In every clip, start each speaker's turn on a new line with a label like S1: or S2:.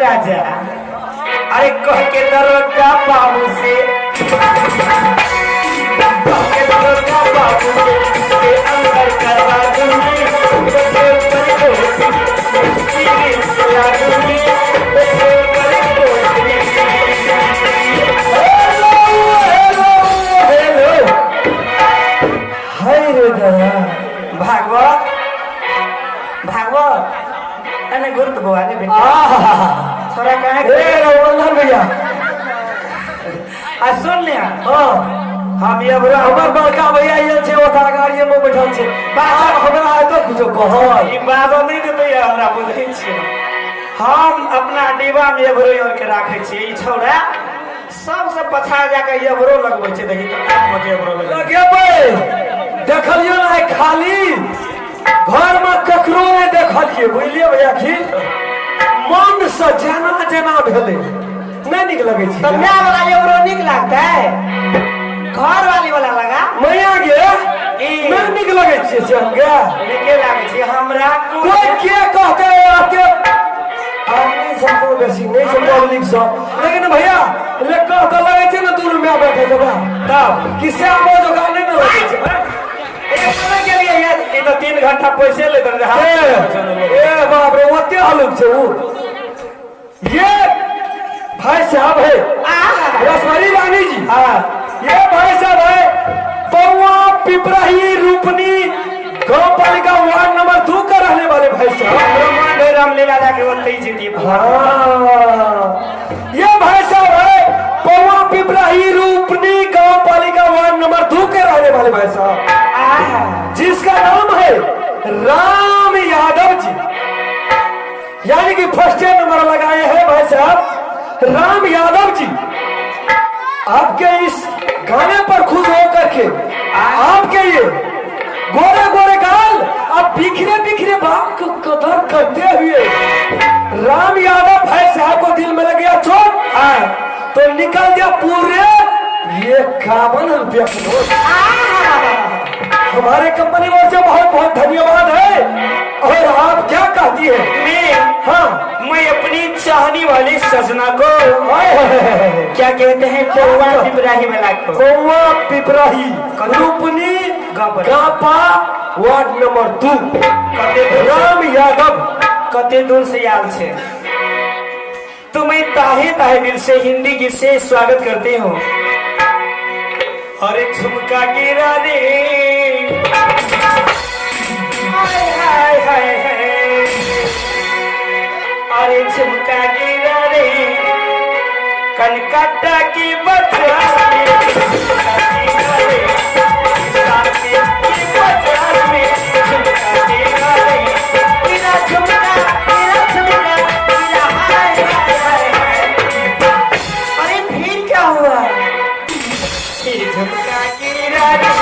S1: राजा अरे कह के दरोगा बाबू से अंदर करवा दूंगी भागवत भागवत अने गुरुत भगवान बेटा थोड़ा कहा भैया आ सुन लिया हम ये बड़ा हमर बड़का भैया ये छे ओथा गाड़ी में बैठल छे बात हमरा तो कुछ कहो ई बात नहीं देते हमरा बुझै छी हम अपना डिब्बा में एबरो और के राखे छी ई छौड़ा सबसे पछा जाके एबरो लगबै छे देखि तो मजे एबरो लगेबै देखलियो ना खाली घर में ककरो नहीं देखलिए बुझलिए भैया की मन से जना जना भेले नहीं निक लगे छी तो मैं वाला एबरो निक लगता है घर वाली वाला लगा मैया गे नहीं निक लगे छी से हम गे निके लागे छी हमरा कोई के कहते आके आदमी सबको बेसी नहीं से पब्लिक सब लेकिन भैया ले कहते लगे छी ना दोनों में बैठे जब तब किसे आबो जो गाने न लगे छी के लिए ये तो 3 घंटा पैसे ले दर ए बाप रे ओते हलुक छे वो ये भाई साहब है रसवारी रानी जी हां ये भाई साहब है पौवा पिपराही रूपनी गांव पालिका वार्ड नंबर 2 का रहने वाले भाई साहब ब्रह्मांड रामलीला जाके ओते ही जीती ये भाई साहब है पौवा पिपराही रूपनी गांव पालिका वार्ड नंबर 2 के रहने वाले भाई साहब जिसका नाम है राम यादव जी यानी कि फर्स्ट नंबर लगाए हैं भाई साहब राम यादव जी आपके इस गाने पर खुश होकर के आपके ये गोरे गोरे गाल अब बिखरे बिखरे बाल को कदर करते हुए राम यादव भाई साहब को दिल में लग गया चोट तो निकल गया पूरे ये 51 रुपया हमारे कंपनी ओर से बहुत बहुत धन्यवाद है और आप क्या कहती है मैं अपनी चाहने वाली सजना को क्या कहते हैं पौवा पिपराही वाला को पौवा पिपराही रूपनी गापा वार्ड नंबर 2 राम यादव कते दूर से आल छे तुम्हें ताहे ताहे दिल से हिंदी गीत से स्वागत करते हो अरे झुमका गिरा रे हाय हाय हाय अरे झुमका गिरा रे कनकट्टा की बचा अरे फिर क्या हुआ झुमका गिरा रे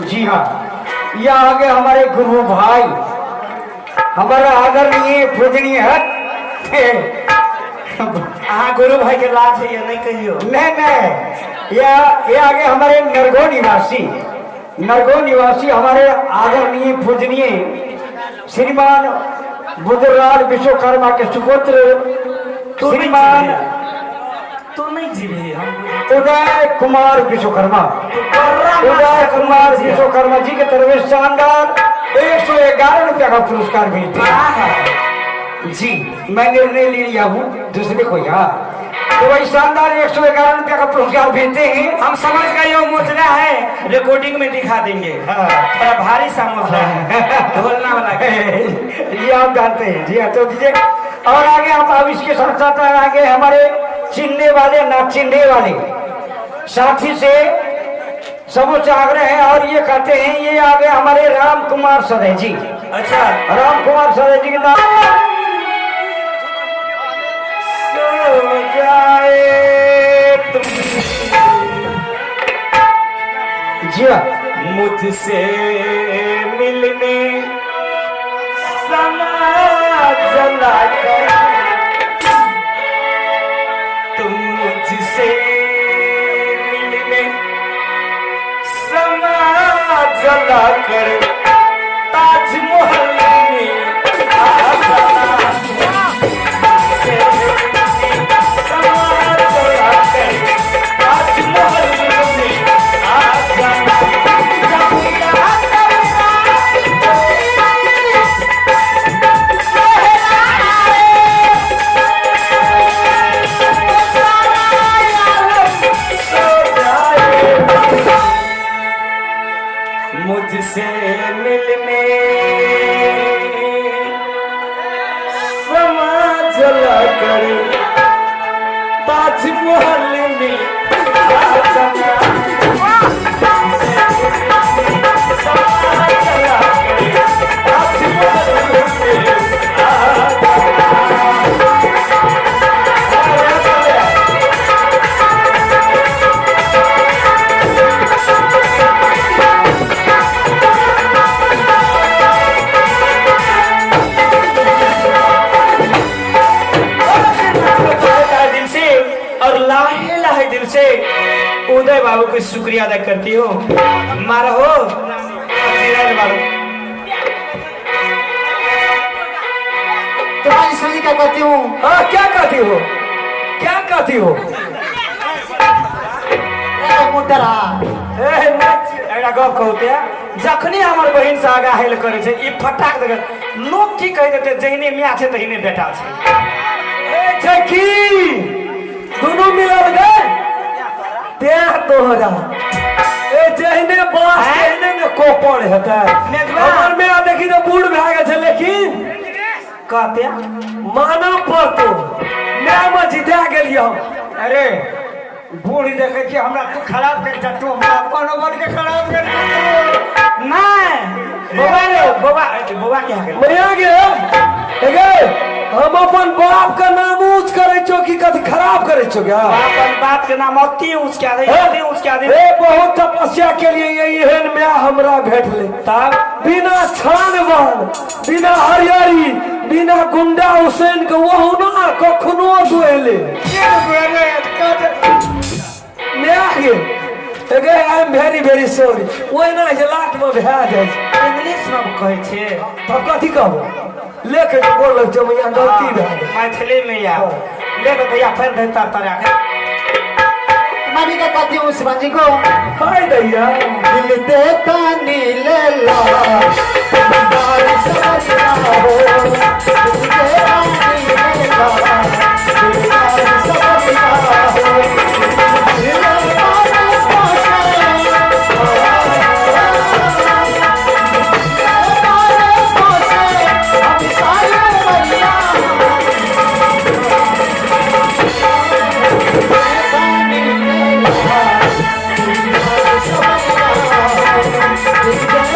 S2: जी हाँ ये आगे हमारे गुरु भाई हमारा आदरणीय पूजनीय हट
S1: हाँ गुरु भाई के लाज है ये नहीं कहियो
S2: नहीं ये आगे हमारे नरगो निवासी हमारे आदरणीय पूजनीय श्रीमान बुद्धराज विश्वकर्मा के सुपुत्र श्रीमान
S1: तो नहीं जीवे हम
S2: उदय कुमार विश्वकर्मा जी के तरफ से शानदार 111 रुपया का पुरस्कार मिलता है जी मैं निर्णय ले लिया हूँ दूसरे को यहाँ तो वही शानदार 111 रुपया का पुरस्कार भेजते हैं
S1: हम समझ गए ये मुजरा है रिकॉर्डिंग में दिखा देंगे थोड़ा भारी सा मुजरा है ढोलना वाला
S2: ये आप जानते हैं जी हाँ तो दीजिए और आगे आप अब इसके साथ साथ आगे हमारे चिन्हने वाले ना चिन्हने वाले साथी से सबसे आग्रह है और ये कहते हैं ये आगे हमारे राम कुमार सरे जी
S1: अच्छा
S2: राम कुमार सरे जी के नाम
S1: मुझसे मिलने समाज जलाकर तुम मुझसे मिलने समाज जलाकर ताजमहल में आ जाना समाज जलाकर ताजमहल में आ जाना मुझसे मिलने समाज जलाकर ताजमहल में आ जाना समाज जलाकर ताजमहल में आ दिल से उदय बाबू को शुक्रिया अदा करती हूँ। मारा हो
S2: तुम्हारी सुनी क्या कहती हूँ?
S1: हाँ क्या कहती हो? क्या कहती हो?
S2: मुटरा
S1: गप कहते जखनी हमार बहन से आगा हेल करे छे ई फटाक दे लोग की कह देते जहिने मियाँ छे तहिने बेटा छे ए छे की दोनों मिलल गए ते तोहरा ए जहिने बास जहिने ने कोपर हेता हमर में देखी तो बूढ़ भए गेल छे लेकिन कहते माना पड़तो मैं मजिदा गेलियो अरे बूढ़ देखे कि हमरा तू खराब कर जा तू हमरा अपन बन के खराब कर नहीं बाबा रे बाबा क्या गेल मरिया गेल हम अपन बाप का नाम ऊंच करे छो कि कद खराब करे छो क्या अपन बाप के नाम अति ऊंच क्या दे ऊंच क्या दे ए बहुत तपस्या के लिए यही एहन में हमरा भेटले तब बिना छानवान बिना हरियारी बिना गुंडा हुसैन के वो ना कखनो दुएले मैं आगे अगे I am very very sorry ओइ ना जे लाट में भए जाय इंग्लिश में कहै छै तो कथि कहबो लेके जो बोल जो मैं गलती रह मैथिली में या ले तो भैया फिर देता तरा के
S2: मानी का कहती हूँ शिवाजी को
S1: हाय दैया
S2: दिल देता नीले ला बारिश समझना हो दिल देता नीले ला बारिश समझना हो दिल
S3: We'll be right back.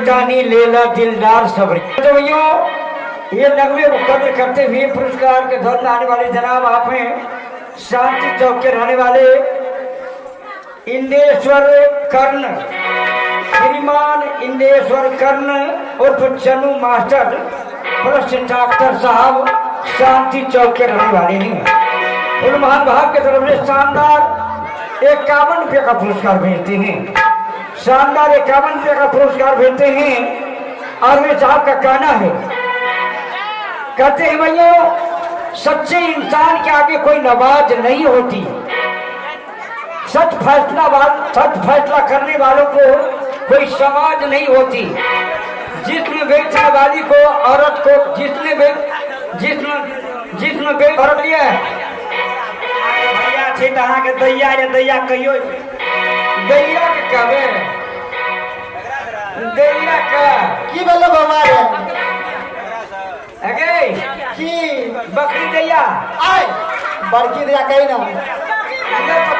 S2: टानी लेला दिलदार सबरी। तो भैया ये नगमे को कदर करते हुए पुरस्कार के धन आने वाले जनाब आप हैं शांति चौक के रहने वाले इंदेश्वर कर्ण, श्रीमान इंदेश्वर कर्ण उर्फ चन्नू मास्टर प्रसिद्ध डॉक्टर साहब शांति चौक के रहने वाले हैं। उन महान भाव के तरफ से शानदार 51 रुपये का पुरस्कार भेजते हैं, शानदार 51 रुपये का पुरस्कार भेजते हैं। और वे साहब का कहना है, कहते हैं भैया सच्चे इंसान के आगे कोई नवाज नहीं होती, सच फैसला करने वालों को कोई समाज नहीं होती। जिसने बेचने वाली को औरत को जिसने औरत लिया है
S1: भैया छै त अहाँ के दैया या दैया कहियो
S2: दैया के कहबे दैया का
S3: की बोलो बाबा रे
S2: अगे
S3: की
S2: बकरी दैया
S3: आय बड़की दिया कही ना
S2: ये तो